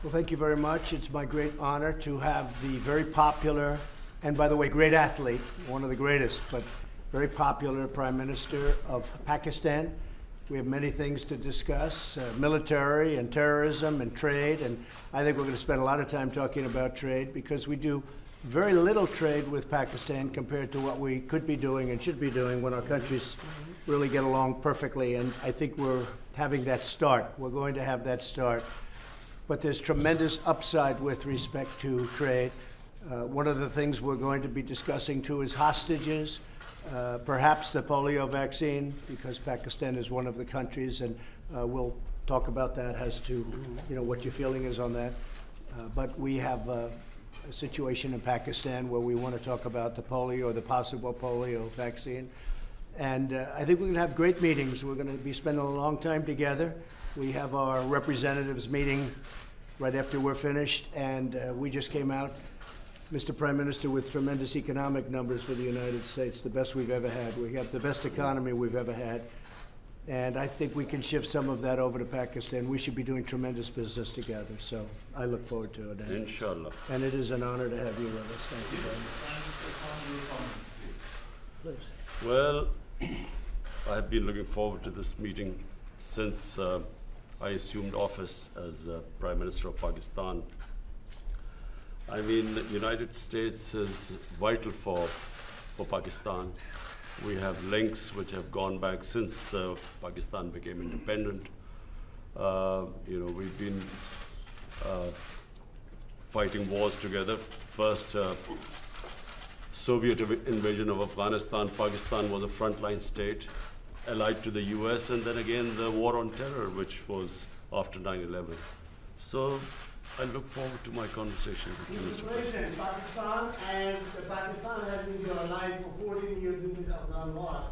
Well, thank you very much. It's my great honor to have the very popular, and by the way, great athlete, one of the greatest, but very popular Prime Minister of Pakistan. We have many things to discuss, military and terrorism and trade, and I think we're going to spend a lot of time talking about trade because we do very little trade with Pakistan compared to what we could be doing and should be doing when our countries really get along perfectly, and I think we're having that start. We're going to have that start. But there's tremendous upside with respect to trade. One of the things we're going to be discussing too is hostages, perhaps the polio vaccine, because Pakistan is one of the countries, and we'll talk about that as to what your feeling is on that. But we have a situation in Pakistan where we want to talk about the polio or the possible polio vaccine. And I think we're going to have great meetings. We're going to be spending a long time together. We have our representatives meeting right after we're finished, and we just came out, Mr. Prime Minister, with tremendous economic numbers for the United States, the best we've ever had. We have the best economy we've ever had, and I think we can shift some of that over to Pakistan. We should be doing tremendous business together, so I look forward to it. Inshallah. And it is an honor to have you with us. Thank you very much. Please. Well, I've been looking forward to this meeting since I assumed office as Prime Minister of Pakistan. I mean, the United States is vital for Pakistan. We have links which have gone back since Pakistan became independent. We've been fighting wars together. First, Soviet invasion of Afghanistan, Pakistan was a frontline state, allied to the US, and then again the war on terror, which was after 9/11. So I look forward to my conversation with you, Mr. President. Pakistan has been your ally for 14 years in the Afghan war.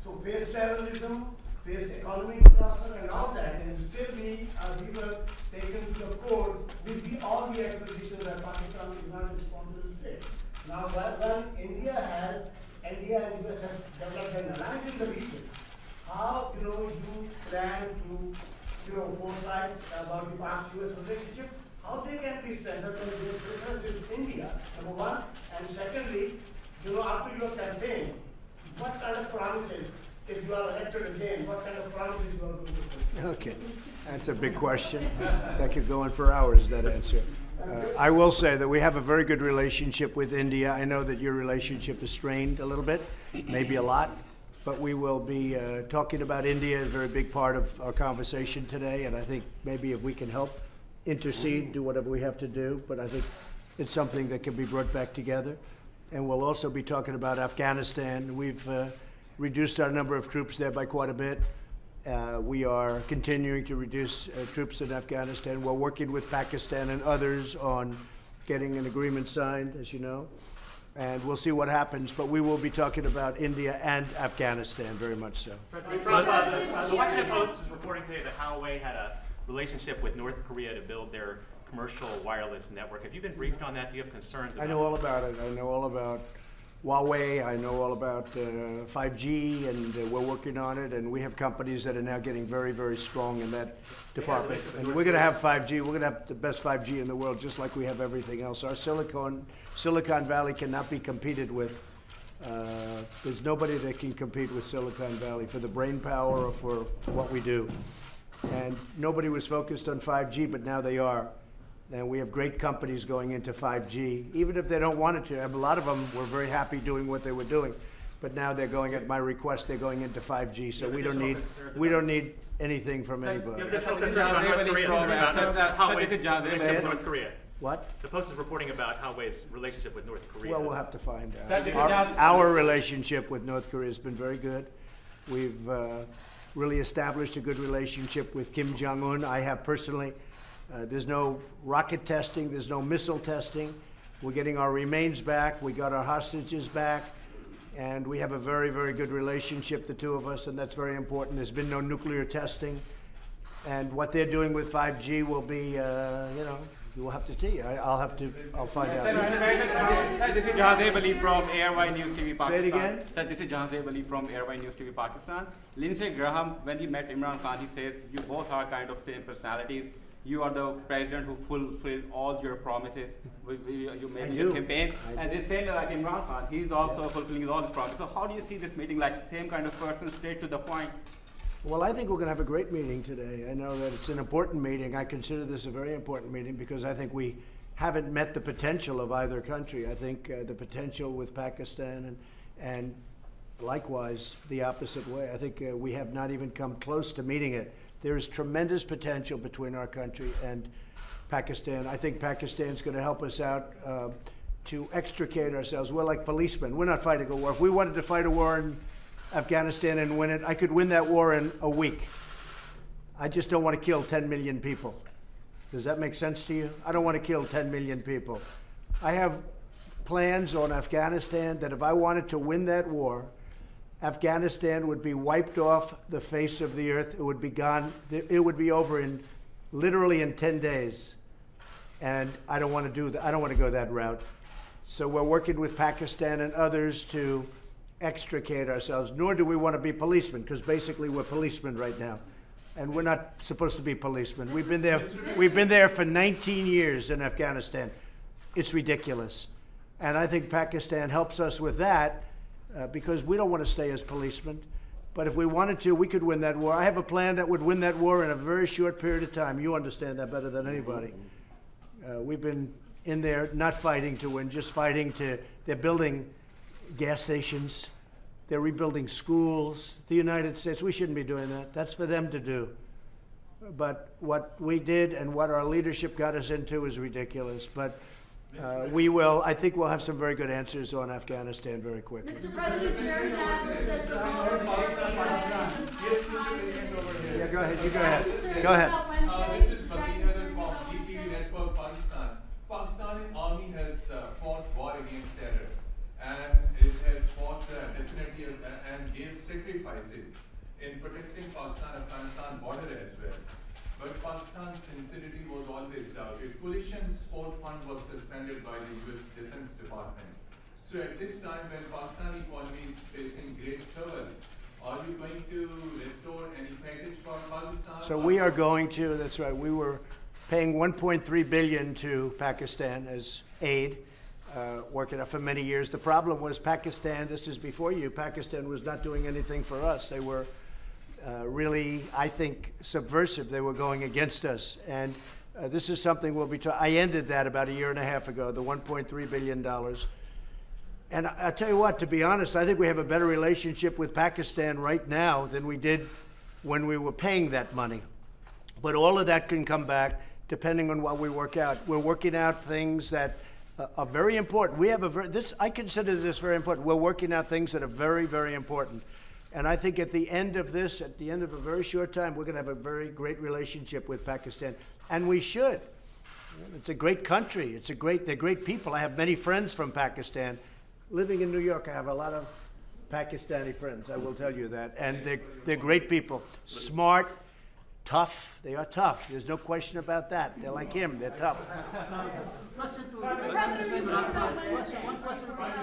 So face terrorism, face economic disaster and all that, and still we were taken to the court with all the accusations that Pakistan is not a responsible state. Now when India and US have developed an alliance in the region, how you plan to foresight about the past-US relationship, how they can be strengthened when they difference with India, number one, and secondly, after your campaign, what kind of promises, if you are elected again, what kind of promises you are going to make? Okay, that's a big question. That could go on for hours, that answer. I will say that we have a very good relationship with India. I know that your relationship is strained a little bit, maybe a lot, but we will be talking about India, a very big part of our conversation today, and I think maybe if we can help intercede, do whatever we have to do, but I think it's something that can be brought back together. And we'll also be talking about Afghanistan. We've reduced our number of troops there by quite a bit. We are continuing to reduce troops in Afghanistan. We're working with Pakistan and others on getting an agreement signed, as you know, and we'll see what happens. But we will be talking about India and Afghanistan, very much so. The Washington Post is reporting today that Huawei had a relationship with North Korea to build their commercial wireless network. Have you been briefed on that? Do you have concerns about it? I know all about it. I know all about Huawei. I know all about 5G, and we're working on it. And we have companies that are now getting very, very strong in that department. And we're going to have 5G. We're going to have the best 5G in the world, just like we have everything else. Our Silicon Valley cannot be competed with. There's nobody that can compete with Silicon Valley for the brain power or for what we do. And nobody was focused on 5G, but now they are. And we have great companies going into 5G, even if they don't want it to. A lot of them were very happy doing what they were doing, but now they're going, at my request, they're going into 5G. So we don't need anything from anybody. You have additional concerns about North Korea. What? The Post is reporting about Huawei's relationship with North Korea. Well, we'll have to find out. Our relationship with North Korea has been very good. We've really established a good relationship with Kim Jong-un. I have personally. There's no rocket testing. There's no missile testing. We're getting our remains back. We got our hostages back. And we have a very, very good relationship, the two of us, and that's very important. There's been no nuclear testing. And what they're doing with 5G will be, you'll have to see. I'll find out. This is Jahan Zaib Ali from ARY News TV Pakistan. Say it again? Sir, this is Jahan Zaib Ali from ARY News TV Pakistan. Lindsey Graham, when he met Imran Khan, he says, you both are kind of same personalities. You are the president who fulfilled all your promises you made in I your do. campaign. I And do. the same like Imran Khan, he's also fulfilling all his promises. So how do you see this meeting, like same kind of person, straight to the point? Well, I think we're going to have a great meeting today. I know that it's an important meeting. I consider this a very important meeting because I think we haven't met the potential of either country. I think the potential with Pakistan and likewise the opposite way. I think we have not even come close to meeting it. There is tremendous potential between our country and Pakistan. I think Pakistan's going to help us out to extricate ourselves. We're like policemen. We're not fighting a war. If we wanted to fight a war in Afghanistan and win it, I could win that war in a week. I just don't want to kill 10 million people. Does that make sense to you? I don't want to kill 10 million people. I have plans on Afghanistan that if I wanted to win that war, Afghanistan would be wiped off the face of the earth. It would be gone. It would be over literally in 10 days. And I don't want to do that. I don't want to go that route. So we're working with Pakistan and others to extricate ourselves, nor do we want to be policemen, because basically we're policemen right now. And we're not supposed to be policemen. We've been there for 19 years in Afghanistan. It's ridiculous. And I think Pakistan helps us with that because we don't want to stay as policemen. But if we wanted to, we could win that war. I have a plan that would win that war in a very short period of time. You understand that better than anybody. We've been in there not fighting to win, just fighting to, they're building gas stations. They're rebuilding schools. The United States, we shouldn't be doing that. That's for them to do. But what we did and what our leadership got us into is ridiculous. But I think we'll have some very good answers on Afghanistan very quickly. Mr. President, Jerry Nadler says the Yeah, go ahead. You go ahead. Go ahead. This is Vakil Haidar from GTV Network, Pakistan. Pakistani army has fought war against terror, and it has fought definitely and gave sacrifices in protecting Pakistan-Afghanistan border as well. But Pakistan's sincerity was always doubted. Coalition Support Fund was suspended by the U.S. Defense Department. So at this time, when Pakistani economy is facing great trouble, are you going to restore any package for Pakistan? So we are going to, that's right, we were paying $1.3 billion to Pakistan as aid, working out for many years. The problem was Pakistan, this is before you, Pakistan was not doing anything for us. They were really, I think, subversive. They were going against us. And this is something we'll be I ended that about a year and a half ago, the $1.3 billion. And I tell you what, to be honest, I think we have a better relationship with Pakistan right now than we did when we were paying that money. But all of that can come back depending on what we work out. We're working out things that are very important. We have I consider this very important. We're working out things that are very, very important. And I think at the end of this, at the end of a very short time, we're going to have a very great relationship with Pakistan. And we should. It's a great country. They're great people. I have many friends from Pakistan. Living in New York, I have a lot of Pakistani friends, I will tell you that. And they're great people. Smart, tough. They are tough. There's no question about that. They're like him. They're tough.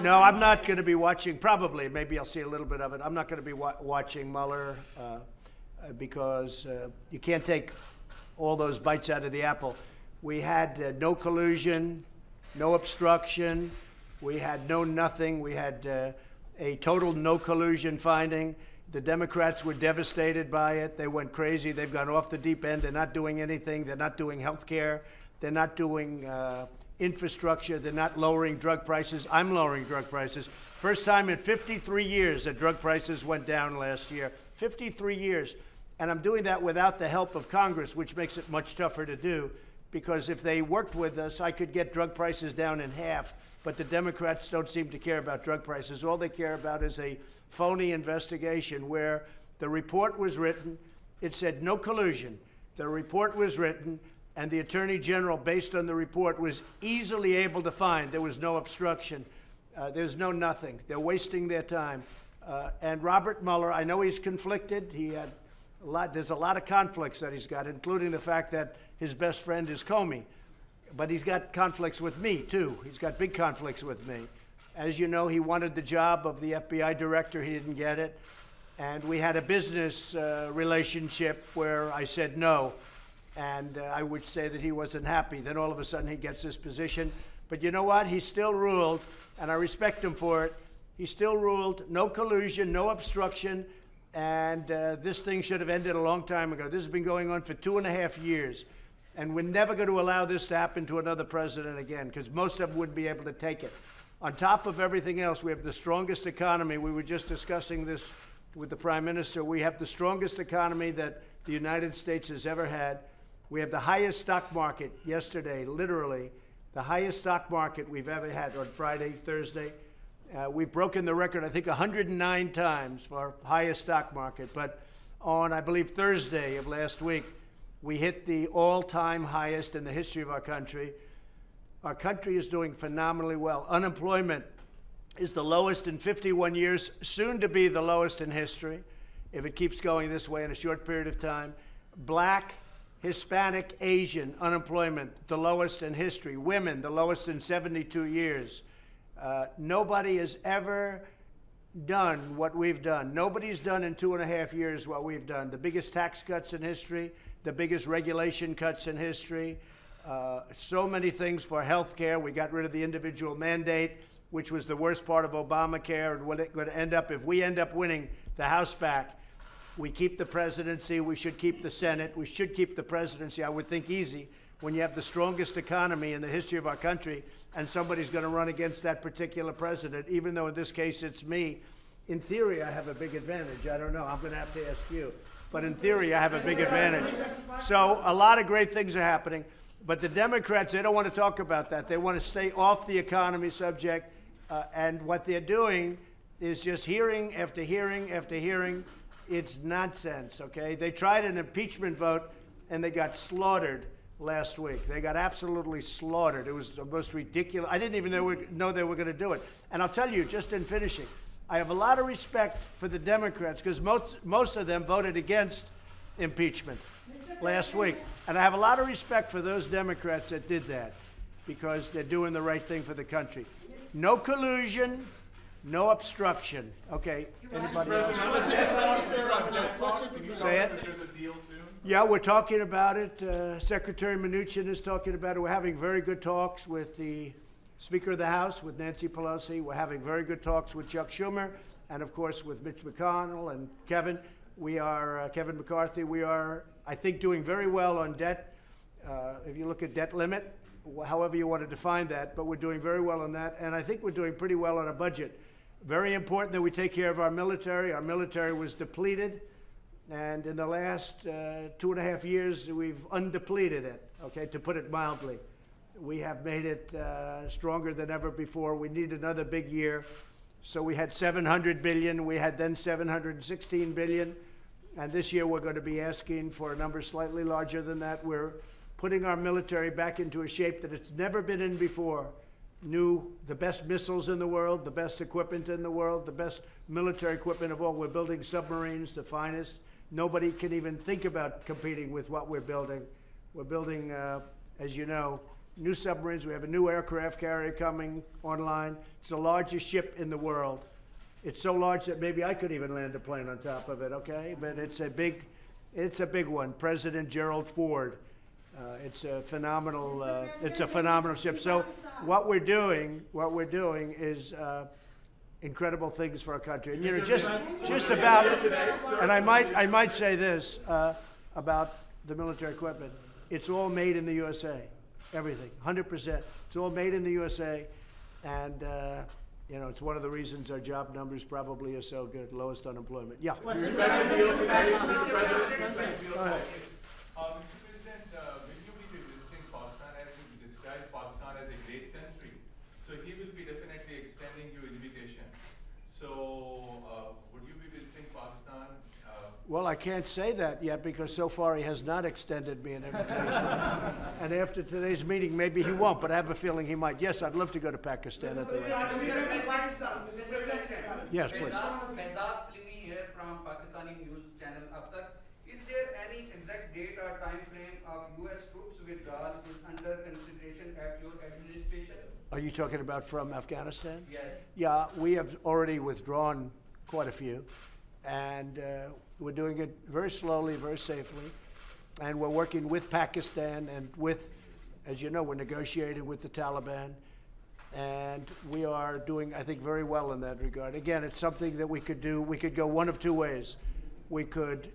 No, I'm not going to be watching, probably, maybe I'll see a little bit of it. I'm not going to be watching Mueller because you can't take all those bites out of the apple. We had no collusion, no obstruction. We had no nothing. We had a total no collusion finding. The Democrats were devastated by it. They went crazy. They've gone off the deep end. They're not doing anything. They're not doing health care. They're not doing infrastructure. They're not lowering drug prices. I'm lowering drug prices. First time in 53 years that drug prices went down last year. 53 years. And I'm doing that without the help of Congress, which makes it much tougher to do, because if they worked with us, I could get drug prices down in half. But the Democrats don't seem to care about drug prices. All they care about is a phony investigation where the report was written. It said no collusion. The report was written, and the Attorney General, based on the report, was easily able to find there was no obstruction. There's no nothing. They're wasting their time. And Robert Mueller, I know he's conflicted. There's a lot of conflicts that he's got, including the fact that his best friend is Comey. But he's got conflicts with me, too. He's got big conflicts with me. As you know, he wanted the job of the FBI director. He didn't get it. And we had a business relationship where I said no. and I would say that he wasn't happy. Then all of a sudden he gets this position. But you know what? He still ruled, and I respect him for it. He still ruled, no collusion, no obstruction, and this thing should have ended a long time ago. This has been going on for 2.5 years, and we're never going to allow this to happen to another president again, because most of them wouldn't be able to take it. On top of everything else, we have the strongest economy. We were just discussing this with the Prime Minister. We have the strongest economy that the United States has ever had. We have the highest stock market yesterday, literally, the highest stock market we've ever had on Friday, Thursday. We've broken the record, I think, 109 times for our highest stock market. But on, I believe, Thursday of last week, we hit the all-time highest in the history of our country. Our country is doing phenomenally well. Unemployment is the lowest in 51 years, soon to be the lowest in history, if it keeps going this way in a short period of time. Black, Hispanic, Asian unemployment, the lowest in history. Women, the lowest in 72 years. Nobody has ever done what we've done. Nobody's done in 2.5 years what we've done. The biggest tax cuts in history, the biggest regulation cuts in history, so many things for health care. We got rid of the individual mandate, which was the worst part of Obamacare, and what it's going to end up, if we end up winning the House back, we keep the presidency, we should keep the Senate, we should keep the presidency, I would think easy, when you have the strongest economy in the history of our country, and somebody's going to run against that particular president, even though in this case it's me. In theory, I have a big advantage. I don't know. I'm going to have to ask you. But in theory, I have a big advantage. So a lot of great things are happening. But the Democrats, they don't want to talk about that. They want to stay off the economy subject. And what they're doing is just hearing after hearing after hearing. It's nonsense, okay? They tried an impeachment vote, and they got slaughtered last week. They got absolutely slaughtered. It was the most ridiculous. I didn't even know they were going to do it. And I'll tell you, just in finishing, I have a lot of respect for the Democrats because most of them voted against impeachment last week. And I have a lot of respect for those Democrats that did that because they're doing the right thing for the country. No collusion, no obstruction. Okay, anybody else? Say it. Yeah, we're talking about it. Secretary Mnuchin is talking about it. We're having very good talks with the Speaker of the House, with Nancy Pelosi. We're having very good talks with Chuck Schumer, and of course with Mitch McConnell and Kevin. We are, Kevin McCarthy, we are, I think, doing very well on debt. If you look at debt limit, however you want to define that, but we're doing very well on that. And I think we're doing pretty well on a budget. Very important that we take care of our military. Our military was depleted. And in the last 2.5 years, we've undepleted it, okay, to put it mildly. We have made it stronger than ever before. We need another big year. So we had $700 billion. We had then $716 billion. And this year, we're going to be asking for a number slightly larger than that. We're putting our military back into a shape that it's never been in before. The best missiles in the world, the best equipment in the world, the best military equipment of all. We're building submarines, the finest. Nobody can even think about competing with what we're building. We're building, as you know, new submarines. We have a new aircraft carrier coming online. It's the largest ship in the world. It's so large that maybe I could even land a plane on top of it, okay? But it's a big one. President Gerald Ford. It's a phenomenal ship. So what we're doing is incredible things for our country. And you know, just about, and I might say this about the military equipment. It's all made in the USA. Everything, 100%. It's all made in the USA, and you know, it's one of the reasons our job numbers probably are so good, lowest unemployment. Yeah. Mr. President, when you be visiting Pakistan, as you described Pakistan as a great country, so he will be definitely extending you invitation. So, would you be visiting Pakistan? Well, I can't say that yet because so far he has not extended me an invitation. And after today's meeting, maybe he won't, but I have a feeling he might. Yes, I'd love to go to Pakistan at the right time. Yes, please. Behzad Salimi here from Pakistani news channel Ab Tak. Is there any exact date or time frame of U.S. troops withdrawal is under consideration at your administration? Are you talking about from Afghanistan? Yes. Yeah, we have already withdrawn quite a few, and we're doing it very slowly, very safely. and we're working with Pakistan and with, as you know, we're negotiating with the Taliban. And we are doing, I think, very well in that regard. Again, it's something that we could do. We could go one of two ways. We could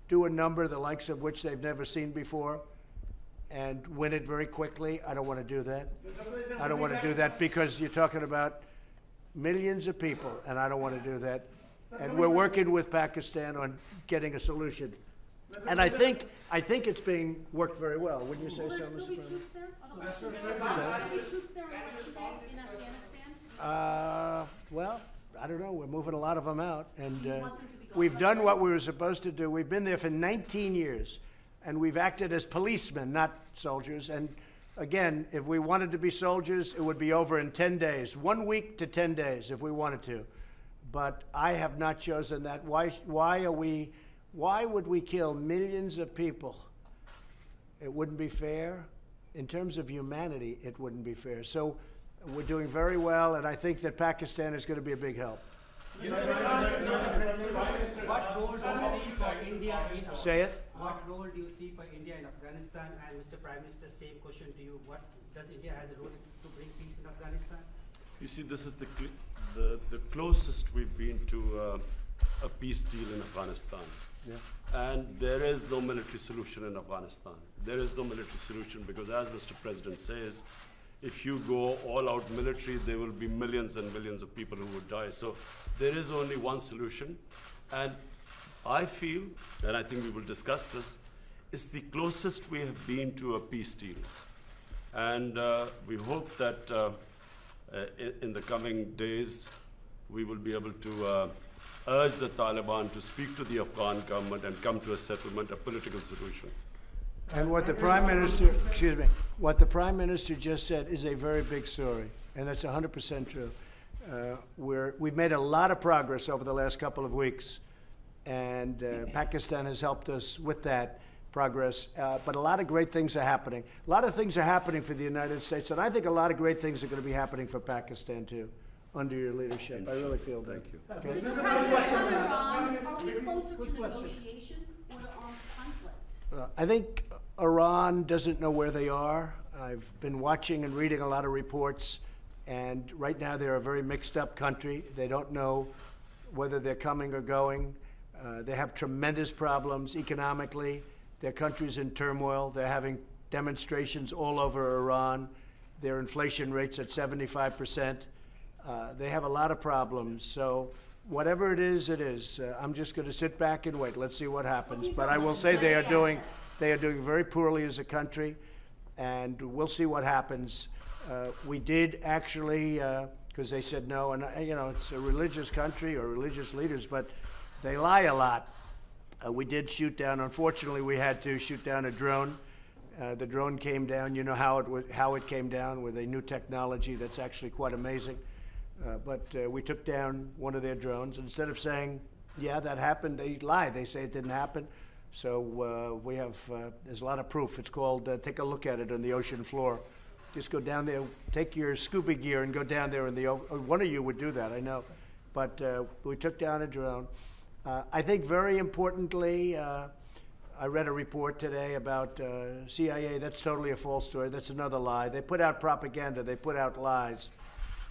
do a number the likes of which they've never seen before and win it very quickly. I don't want to do that. I don't want to do that because you're talking about millions of people, and I don't want to do that. And we're working with Pakistan on getting a solution. And I think it's being worked very well. Wouldn't you say so, Will there Mr. still be President? troops there? Will there be troops there on election day in Afghanistan? Well, I don't know. We're moving a lot of them out, and Do you want them to be gone? we've done what we were supposed to do. We've been there for 19 years, and we've acted as policemen, not soldiers. And again, if we wanted to be soldiers, it would be over in 10 days, 1 week to 10 days, if we wanted to. But I have not chosen that. Why would we kill millions of people? It wouldn't be fair. In terms of humanity, it wouldn't be fair. So we're doing very well, and I think that Pakistan is going to be a big help. What role do you see for India in Say it. What role do you see for India in Afghanistan? And Mr. Prime Minister, same question to you. What does India has a role to bring peace in Afghanistan? You see, this is the closest we've been to a peace deal in Afghanistan. Yeah. And there is no military solution in Afghanistan. There is no military solution because, as Mr. President says, if you go all out military, there will be millions and millions of people who would die. So there is only one solution. And I feel, and I think we will discuss this, it's the closest we have been to a peace deal. And we hope that in the coming days, we will be able to urge the Taliban to speak to the Afghan government and come to a settlement, a political solution. And what the Prime Minister, excuse me, what the Prime Minister just said is a very big story, and that's 100% true. We've made a lot of progress over the last couple of weeks, and Pakistan has helped us with that progress. But a lot of great things are happening. A lot of things are happening for the United States, and I think a lot of great things are going to be happening for Pakistan too, under your leadership. I really feel that. Thank you. Okay. Mr. President, on Iran, are we closer to negotiations or to armed conflict? I think Iran doesn't know where they are. I've been watching and reading a lot of reports, and right now they're a very mixed up country. They don't know whether they're coming or going. They have tremendous problems economically. Their country's in turmoil. They're having demonstrations all over Iran. Their inflation rate's at 75%. They have a lot of problems. So whatever it is, it is. I'm just going to sit back and wait. Let's see what happens. But I will say they are doing very poorly as a country, and we'll see what happens. We did actually, because they said no, and you know, it's a religious country or religious leaders, but they lie a lot. We did shoot down. Unfortunately, we had to shoot down a drone. The drone came down. You know how it came down with a new technology that's actually quite amazing. But we took down one of their drones. Instead of saying, yeah, that happened, they lie. They say it didn't happen. So we have, there's a lot of proof. It's called, take a look at it on the ocean floor. Just go down there, take your scuba gear and go down there in the, one of you would do that, I know. But we took down a drone. I think very importantly, I read a report today about CIA. That's totally a false story. That's another lie. They put out propaganda. They put out lies.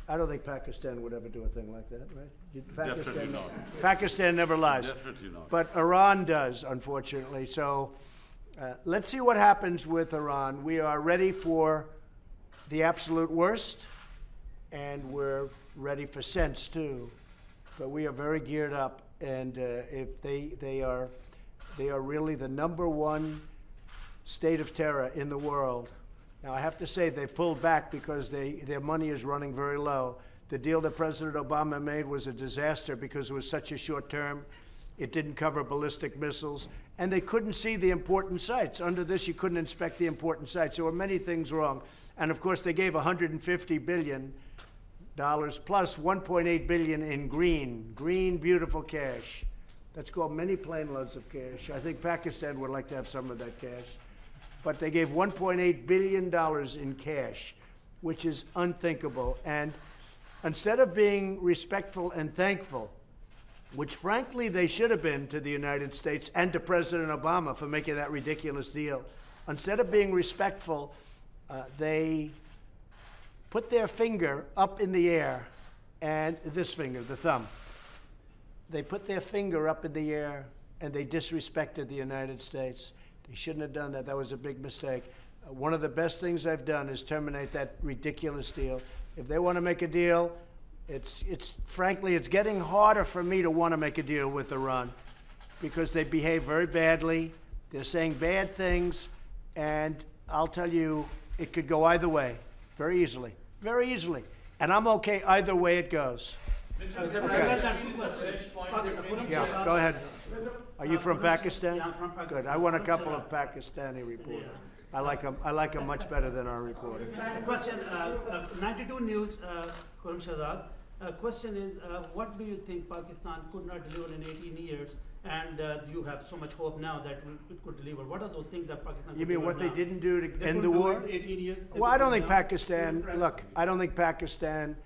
I don't think Pakistan would ever do a thing like that, right? Definitely not. Pakistan never lies. Definitely not. But Iran does, unfortunately. So let's see what happens with Iran. We are ready for the absolute worst, and we're ready for sense too. But we are very geared up, and if they are really the #1 state of terror in the world. Now, I have to say they've pulled back because their money is running very low. The deal that President Obama made was a disaster because it was such a short term. It didn't cover ballistic missiles, and they couldn't see the important sites. Under this, you couldn't inspect the important sites. There were many things wrong. And of course, they gave $150 billion plus $1.8 billion in green, beautiful cash. That's called many plane loads of cash. I think Pakistan would like to have some of that cash. But they gave $1.8 billion in cash, which is unthinkable. And instead of being respectful and thankful which frankly they should have been to the United States and to President Obama for making that ridiculous deal. Instead of being respectful, they put their finger up in the air, and this finger, the thumb, they put their finger up in the air and they disrespected the United States. They shouldn't have done that. That was a big mistake. One of the best things I've done is terminate that ridiculous deal. If they want to make a deal, frankly, it's getting harder for me to want to make a deal with Iran because they behave very badly. They're saying bad things, and I'll tell you, it could go either way very easily, very easily. And I'm okay either way it goes. Yeah, go ahead. Are you from Pakistan? Yeah, I'm from Pakistan. Good. I want a couple of Pakistani reporters. I like them much better than our reporters. Question, 92 News, Khurram Shahzad. Question is, what do you think Pakistan could not deliver in 18 years, and you have so much hope now that it could deliver? What are those things that Pakistan You could mean deliver what they now? didn't do to They end the couldn't do war? it in 18 years? They Well, I could don't do it think now? Pakistan, look, I don't think Pakistan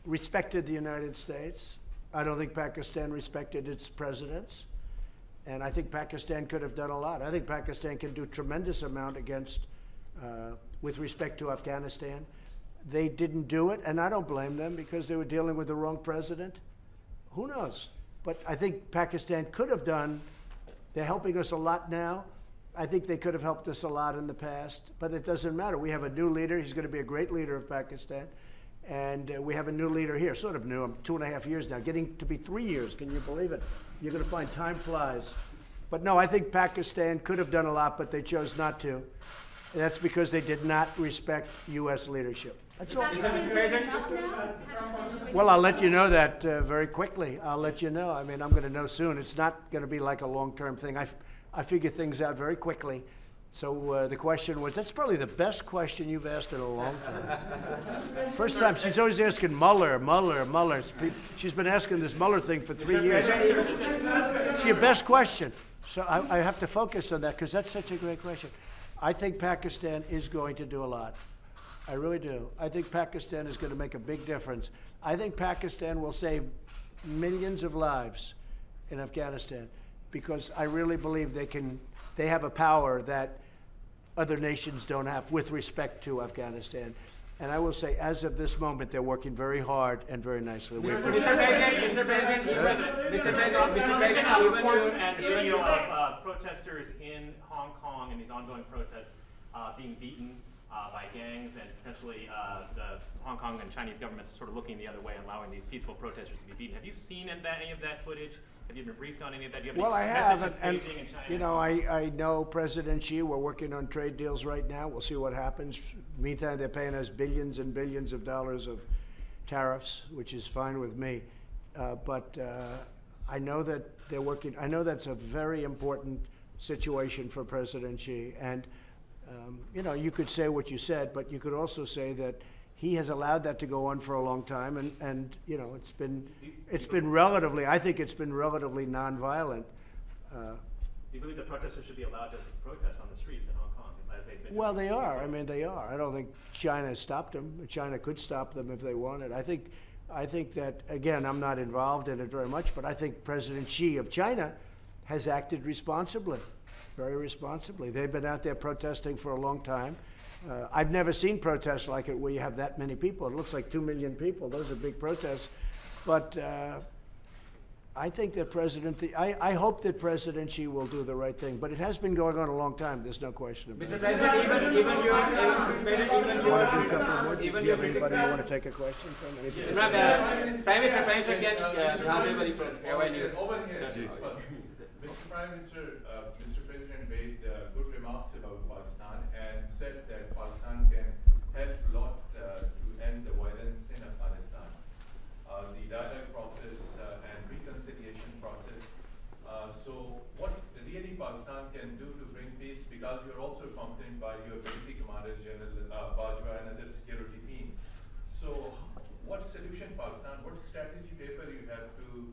respected the United States. I don't think Pakistan respected its presidents. And I think Pakistan could have done a lot. I think Pakistan can do a tremendous amount with respect to Afghanistan. They didn't do it, and I don't blame them because they were dealing with the wrong president. Who knows? But I think Pakistan could have done. They're helping us a lot now. I think they could have helped us a lot in the past, but it doesn't matter. We have a new leader. He's going to be a great leader of Pakistan. And we have a new leader here, sort of new. I'm 2.5 years now, getting to be 3 years. Can you believe it? You're going to find time flies. But no, I think Pakistan could have done a lot, but they chose not to. And that's because they did not respect U.S. leadership. That's all. Pakistan doing enough now? Pakistan doing Well, I'll let you know that very quickly. I'll let you know. I mean, I'm going to know soon. It's not going to be like a long-term thing. I figure things out very quickly. So the question was, that's probably the best question you've asked in a long time. First time, she's always asking Mueller. She's been asking this Mueller thing for 3 years. It's your best question. So I have to focus on that because that's such a great question. I think Pakistan is going to do a lot. I really do. I think Pakistan is going to make a big difference. I think Pakistan will save millions of lives in Afghanistan because I really believe they have a power that other nations don't have with respect to Afghanistan. And I will say, as of this moment, they're working very hard and very nicely. There's been a report and video of protesters in Hong Kong and these ongoing protests being beaten by gangs, and potentially the Hong Kong and Chinese governments sort of looking the other way and allowing these peaceful protesters to be beaten. Have you seen any of that footage? Have you been briefed on any of that? Do you have Well, I any have, message of and Beijing and China? you know, I know President Xi. We're working on trade deals right now. We'll see what happens. Meantime, they're paying us billions and billions of dollars of tariffs, which is fine with me. But I know that they're working. I know that's a very important situation for President Xi. And you know, you could say what you said, but you could also say that he has allowed that to go on for a long time, and you know, it's been relatively. I think it's been relatively nonviolent. Do you believe the protesters should be allowed to protest on the streets in Hong Kong as they've been? Well, they are. I mean, they are. I don't think China has stopped them. China could stop them if they wanted. I think that, again, I'm not involved in it very much, but I think President Xi of China has acted responsibly, very responsibly. They've been out there protesting for a long time. I've never seen protests like it where you have that many people. It looks like 2 million people. Those are big protests. But I think that I hope that President Xi will do the right thing. But it has been going on a long time. There's no question about it. Mr. President, even Do you have anybody you want to take a question from? Prime Minister again. Over here, first. Mr. Prime Minister, Mr. President made good remarks about Pakistan and said that Pakistan can help a lot to end the violence in Afghanistan. The dialogue process and reconciliation process. So what really Pakistan can do to bring peace, because you're also accompanied by your military commander, General Bajwa, and other security team. So what solution Pakistan, what strategy paper you have to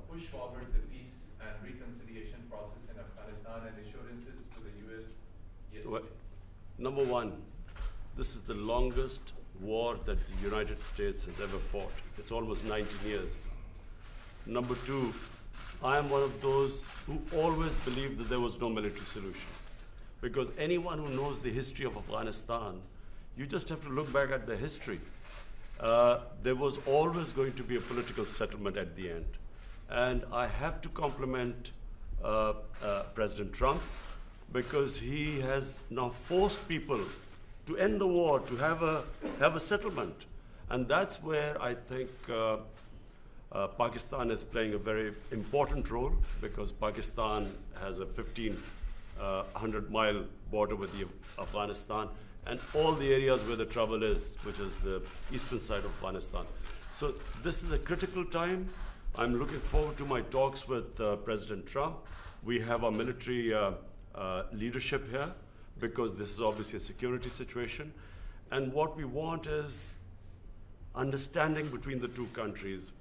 push forward the peace and reconciliation process in Afghanistan and assurances to the U.S. Well, number one, this is the longest war that the United States has ever fought. It's almost 19 years. Number two, I am one of those who always believed that there was no military solution. Because anyone who knows the history of Afghanistan, you just have to look back at the history. There was always going to be a political settlement at the end. And I have to compliment President Trump, because he has now forced people to end the war, to have a settlement. And that's where I think Pakistan is playing a very important role, because Pakistan has a 1,500-mile border with Afghanistan, and all the areas where the trouble is, which is the eastern side of Afghanistan. So this is a critical time. I'm looking forward to my talks with President Trump. We have our military leadership here, because this is obviously a security situation. And what we want is understanding between the two countries.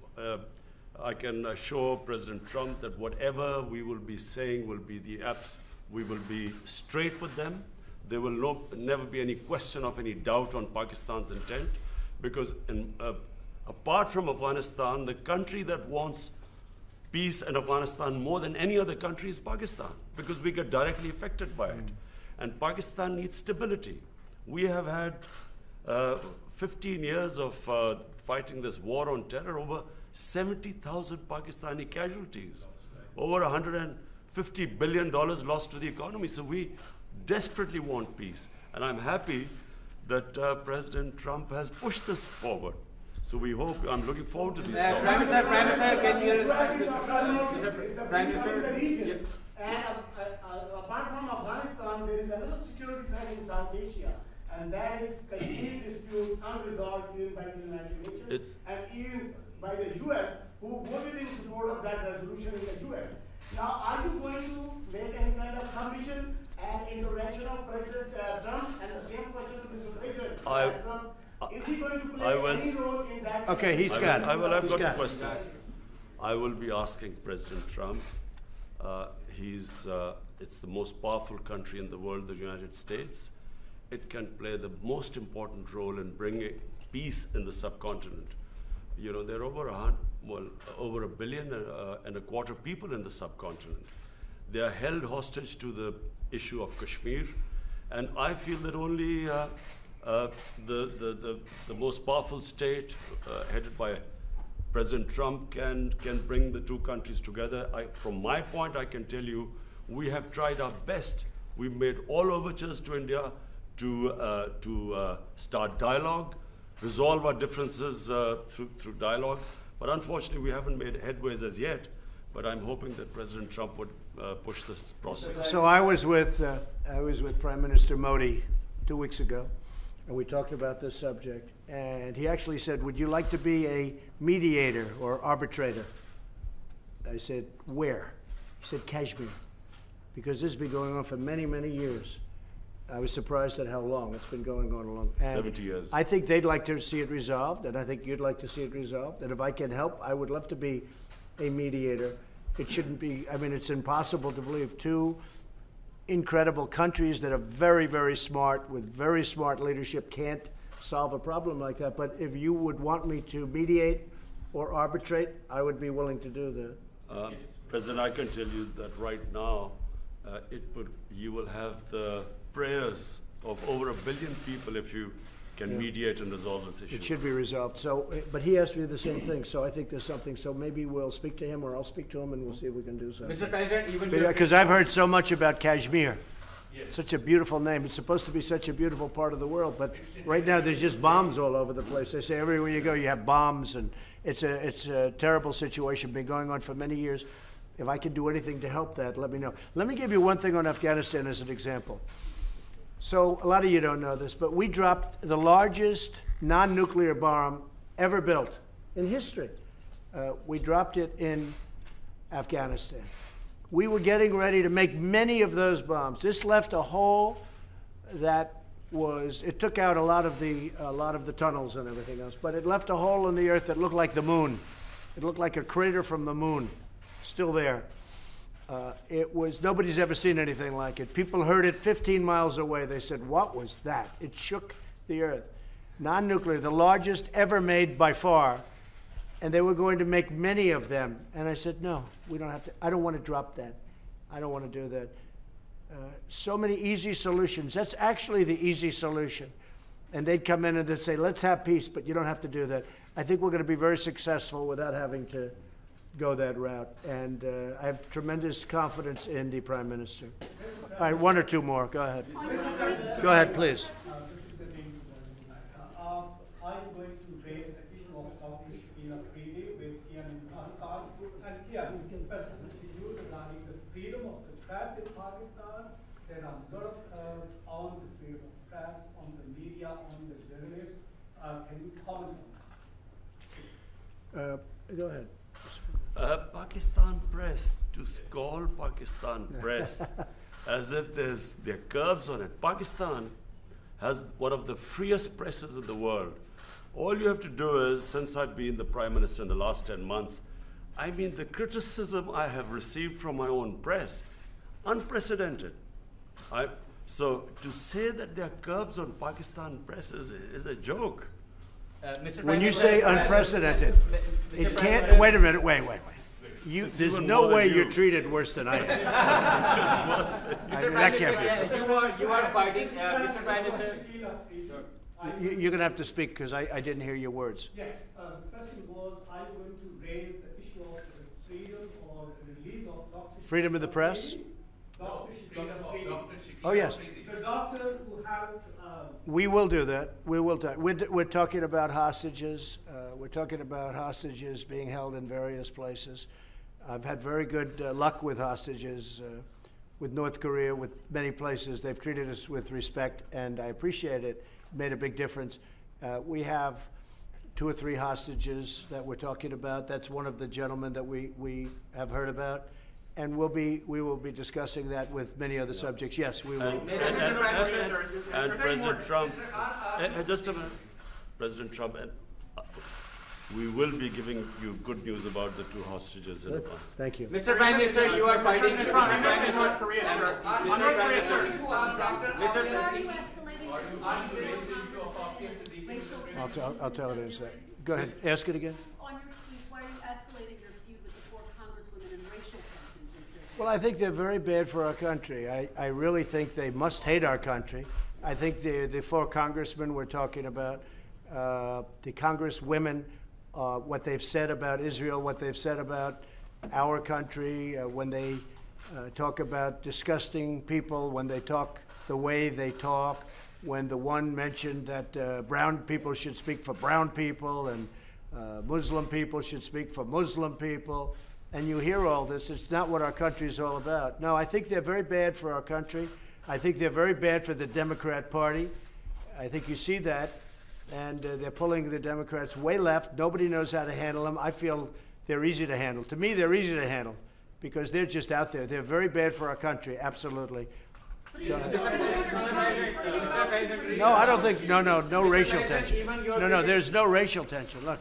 I can assure President Trump that whatever we will be saying will be the apps. We will be straight with them. There will never be any question of any doubt on Pakistan's intent, because apart from Afghanistan, the country that wants peace in Afghanistan more than any other country is Pakistan, because we get directly affected by it. And Pakistan needs stability. We have had 15 years of fighting this war on terror, over 70,000 Pakistani casualties, over $150 billion lost to the economy. So we desperately want peace. And I'm happy that President Trump has pushed this forward. So we hope, I'm looking forward to these talks. Prime Minister, can you... Prime Minister, and apart from Afghanistan, there is another security threat in South Asia, and that is Kashmir dispute unresolved even by the United Nations and even by the U.S., who voted in support of that resolution in the U.S. Now, are you going to make any kind of submission and intervention of President Trump? And the same question to Mr. President Trump. Is he going to play any role in that? Okay, he's got it. I've got a question. I will be asking President Trump. It's the most powerful country in the world, the United States. It can play the most important role in bringing peace in the subcontinent. You know, there are over a billion and a quarter people in the subcontinent. They are held hostage to the issue of Kashmir, and I feel that only the most powerful state, headed by President Trump, can bring the two countries together. From my point, I can tell you, we have tried our best. We've made all overtures to India to start dialogue, resolve our differences through dialogue. But unfortunately, we haven't made headways as yet. But I'm hoping that President Trump would push this process. So I was with Prime Minister Modi 2 weeks ago, and we talked about this subject. And he actually said, "Would you like to be a mediator or arbitrator?" I said, "Where?" He said, "Kashmir," because this has been going on for many, many years. I was surprised at how long it's been going on along. 70 years. I think they'd like to see it resolved, and I think you'd like to see it resolved. And if I can help, I would love to be a mediator. It shouldn't be, I mean, it's impossible to believe two incredible countries that are very, very smart, with very smart leadership, can't solve a problem like that. But if you would want me to mediate or arbitrate, I would be willing to do that. President, I can tell you that right now, you will have the prayers of over 1 billion people if you can mediate and resolve this issue. It should be resolved. So, but he asked me the same thing. So I think there's something. So maybe we'll speak to him, or I'll speak to him, and we'll see if we can do something. Mr. President, Because I've heard so much about Kashmir. Yes. Such a beautiful name. It's supposed to be such a beautiful part of the world, but right now there's just bombs all over the place. They say everywhere you go you have bombs, and it's a terrible situation. Been going on for many years. If I can do anything to help that, let me know. Let me give you one thing on Afghanistan as an example. So a lot of you don't know this, but we dropped the largest non-nuclear bomb ever built in history. We dropped it in Afghanistan. We were getting ready to make many of those bombs. This left a hole that it took out a lot of the tunnels and everything else, but it left a hole in the earth that looked like the moon. It looked like a crater from the moon, still there. Nobody's ever seen anything like it. People heard it 15 miles away. They said, "What was that?" It shook the earth. Non-nuclear, the largest ever made by far. and they were going to make many of them. And I said, no, we don't have to. I don't want to drop that. I don't want to do that. So many easy solutions. That's actually the easy solution. And they'd come in and they'd say, let's have peace, but you don't have to do that. I think we're going to be very successful without having to go that route. And I have tremendous confidence in the Prime Minister. All right, one or two more. Go ahead. Go ahead, please. I'm going to raise the issue of Turkish in a treaty with Imran Khan. And here, we can question to you regarding the freedom of the press in Pakistan. There are a lot of curves on the freedom of press, on the media, on the journalists. Can you comment on that? Go ahead. Pakistan press, to call Pakistan press as if there are curbs on it. Pakistan has one of the freest presses in the world. All you have to do is, since I've been the Prime Minister in the last 10 months, I mean, the criticism I have received from my own press, unprecedented. So to say that there are curbs on Pakistan press is a joke. When you say unprecedented, it can't, wait a minute, wait. There's no way you're treated worse than I am. I mean, that can't be. You are fighting, Mr. Prime Minister. You're going to have to speak because I didn't hear your words. Yes, the question was, are you going to raise the issue of freedom or release of Dr. Freedom of the press? Oh, yes. The doctor who have... We will do that. We will. We're talking about hostages. We're talking about hostages being held in various places. I've had very good luck with hostages, with North Korea, with many places. They've treated us with respect, and I appreciate it. It made a big difference. We have 2 or 3 hostages that we're talking about. That's one of the gentlemen that we have heard about. And we will be discussing that with many other subjects. Yes, we will. And President Trump, just a minute, President Trump, we will be giving you good news about the 2 hostages in a month. Thank you. Mr. Prime Minister, you are fighting Mr. Trump, in North Korea. On North Korea, sir. I'll tell it in a second. Go ahead. Ask it again. On your tweets, why are you escalating your feud with the 4 congresswomen and racial tensions in Syria? Well, I think they're very bad for our country. I really think they must hate our country. I think the 4 congressmen we're talking about, the congresswomen, what they've said about Israel, what they've said about our country, when they talk about disgusting people, when they talk the way they talk, when the one mentioned that brown people should speak for brown people and Muslim people should speak for Muslim people, and you hear all this, it's not what our country is all about. No, I think they're very bad for our country. I think they're very bad for the Democrat Party. I think you see that, and they're pulling the Democrats way left. Nobody knows how to handle them. I feel they're easy to handle. To me, they're easy to handle because they're just out there. They're very bad for our country, absolutely. No, I don't think, no racial tension. No, there's no racial tension. Look,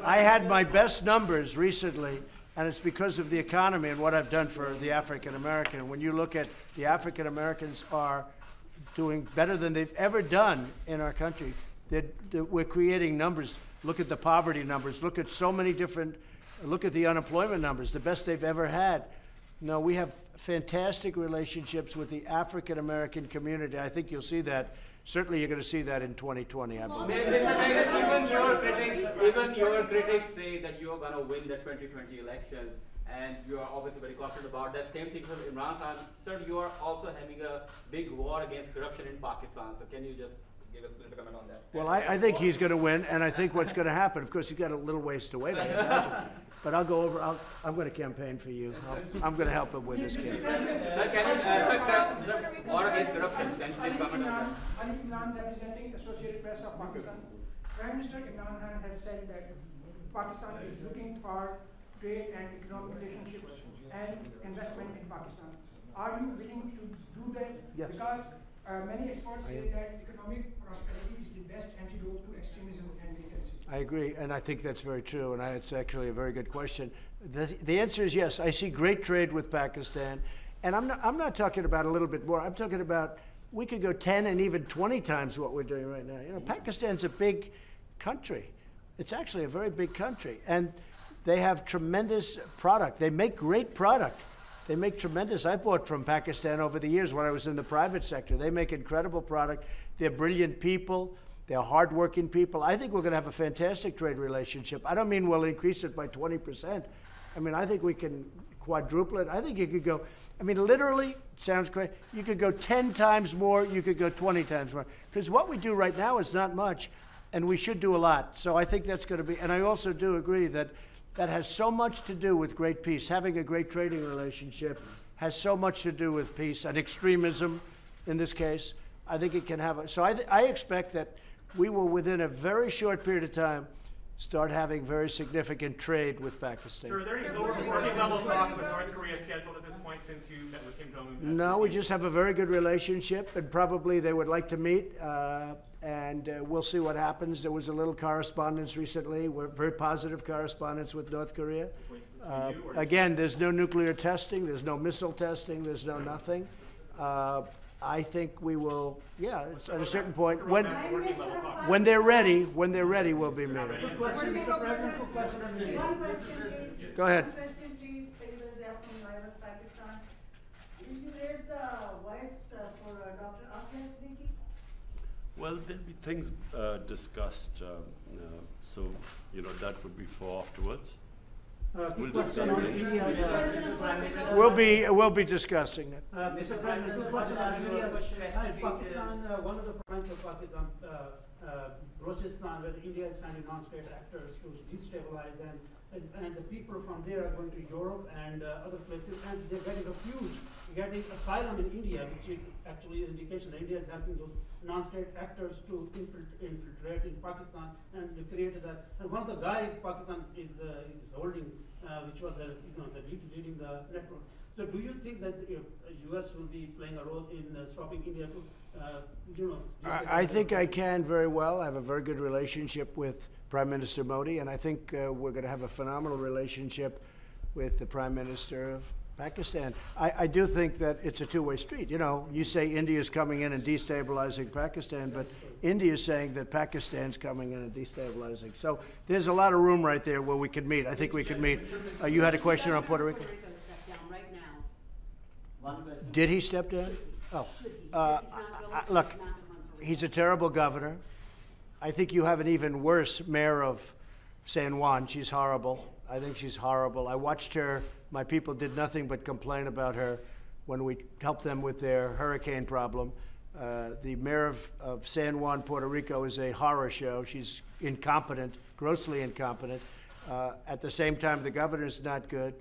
I had my best numbers recently, and it's because of the economy and what I've done for the African American. When you look at the African Americans are doing better than they've ever done in our country. We're creating numbers. Look at the poverty numbers. Look at so many different, look at the unemployment numbers, the best they've ever had. No, we have fantastic relationships with the African American community. I think you'll see that. Certainly you're going to see that in 2020, I believe. Even your critics say that you're going to win the 2020 elections, and you are obviously very confident about that. Same thing with Imran Khan. Sir, you are also having a big war against corruption in Pakistan. So can you just give us a little comment on that? Well, I think he's going to win, and I think what's going to happen, of course, he's got a little ways to wait, I imagine. But I'll go over, I'm going to campaign for you. I'm going to help him with this campaign. Sir, can you war against corruption? Can you please comment on that? Ali Imran, representing Associated Press of Pakistan. Prime Minister Imran Khan has said that Pakistan is looking for trade and economic relationships and investment in Pakistan. Are you willing to do that? Yes. Because many experts say that economic prosperity is the best antidote to extremism and militancy. I agree, and I think that's very true, and it's actually a very good question. The answer is yes. I see great trade with Pakistan, and I'm not talking about a little bit more. I'm talking about we could go 10 and even 20 times what we're doing right now. You know, Pakistan's a big country. It's actually a very big country, and they have tremendous product. They make great product. They make tremendous. I've bought from Pakistan over the years when I was in the private sector. They make incredible product. They're brilliant people. They're hardworking people. I think we're going to have a fantastic trade relationship. I don't mean we'll increase it by 20%. I mean, I think we can quadruple it. I think you could go, I mean, literally, it sounds crazy, you could go 10 times more, you could go 20 times more. Because what we do right now is not much, and we should do a lot. So I think that's going to be, and I also do agree that that has so much to do with great peace. Having a great trading relationship has so much to do with peace and extremism in this case. I think it can have a, so I expect that we will, within a very short period of time, start having very significant trade with Pakistan. Sir, are there any working level talks with North Korea scheduled at this point since you met with Kim Jong-un? No, we just have a very good relationship, and probably they would like to meet, and we'll see what happens. There was a little correspondence recently, very positive correspondence with North Korea. Again, there's no nuclear testing, there's no missile testing, there's no nothing. I think we will, yeah, it's at a certain point, when they're ready, we'll be meeting. Good question, Mr. President. Good question. One question, please. Go ahead. One question, please. From Pakistan. Will you raise the voice for Dr. Ahmed Siddiqui? Well, there'll be things discussed, so, you know, that would be for afterwards. We'll discuss things. We'll be discussing it. Mr. President, good question on India. In Pakistan, one of the points of Pakistan, Balochistan, where India is sending non-state actors to destabilize them, and the people from there are going to Europe and other places, and they're getting asylum in India, which is actually an indication that India is helping those non-state actors to infiltrate in Pakistan, and they created that. And one of the guys Pakistan is holding, which was leading the network. So, do you think that the U.S. will be playing a role in stopping India to, I think I can very well. I have a very good relationship with Prime Minister Modi, and I think we're going to have a phenomenal relationship with the Prime Minister of Pakistan. I do think that it's a two-way street. You know, you say India's coming in and destabilizing Pakistan, but India's saying that Pakistan's coming in and destabilizing. So there's a lot of room right there where we could meet. I think we could meet. You had a question on Puerto Rico? Did he step down? Oh, look, he's a terrible governor. I think you have an even worse mayor of San Juan. She's horrible. I think she's horrible. I watched her. My people did nothing but complain about her when we helped them with their hurricane problem. The mayor of San Juan, Puerto Rico, is a horror show. She's incompetent, grossly incompetent. At the same time, the governor's not good.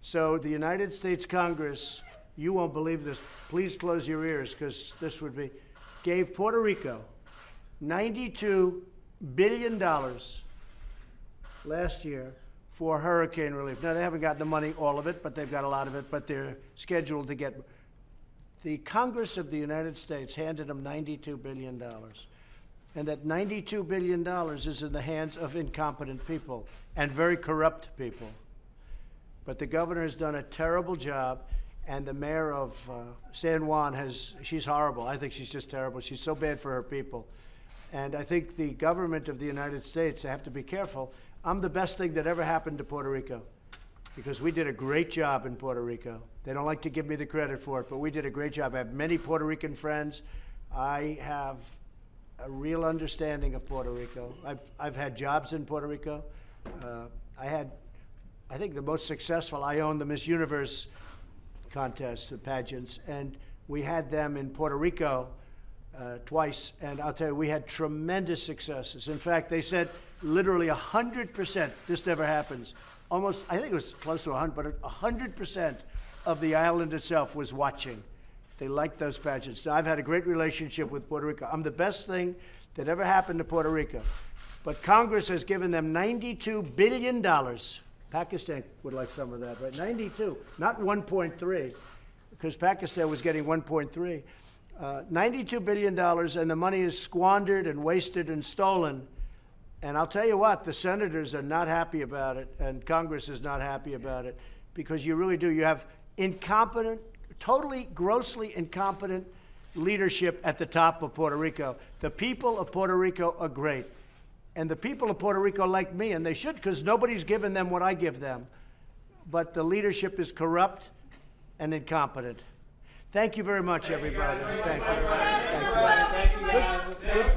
So the United States Congress, you won't believe this. Please close your ears, because this would be, gave Puerto Rico $92 billion last year for hurricane relief. Now, they haven't got the money, all of it, but they've got a lot of it, but they're scheduled to get. The Congress of the United States handed them $92 billion. And that $92 billion is in the hands of incompetent people and very corrupt people. But the governor has done a terrible job, and the mayor of San Juan she's horrible. I think she's just terrible. She's so bad for her people. And I think the government of the United States, they have to be careful. I'm the best thing that ever happened to Puerto Rico, because we did a great job in Puerto Rico. They don't like to give me the credit for it, but we did a great job. I have many Puerto Rican friends. I have a real understanding of Puerto Rico. I've had jobs in Puerto Rico. I think the most successful, I owned the Miss Universe contest, the pageants, and we had them in Puerto Rico twice, and I'll tell you, we had tremendous successes. In fact, they said literally 100%, this never happens, almost, I think it was close to 100, but 100% of the island itself was watching. They liked those pageants. Now, I've had a great relationship with Puerto Rico. I'm the best thing that ever happened to Puerto Rico. But Congress has given them $92 billion. Pakistan would like some of that, right? 92, not 1.3, because Pakistan was getting 1.3. $92 billion, and the money is squandered and wasted and stolen. And I'll tell you what, the senators are not happy about it, and Congress is not happy about it, because you really do. You have incompetent, totally, grossly incompetent leadership at the top of Puerto Rico. The people of Puerto Rico are great. And the people of Puerto Rico like me, and they should, because nobody's given them what I give them. But the leadership is corrupt and incompetent. Thank you very much, everybody. Thank you. Thank you, guys. Good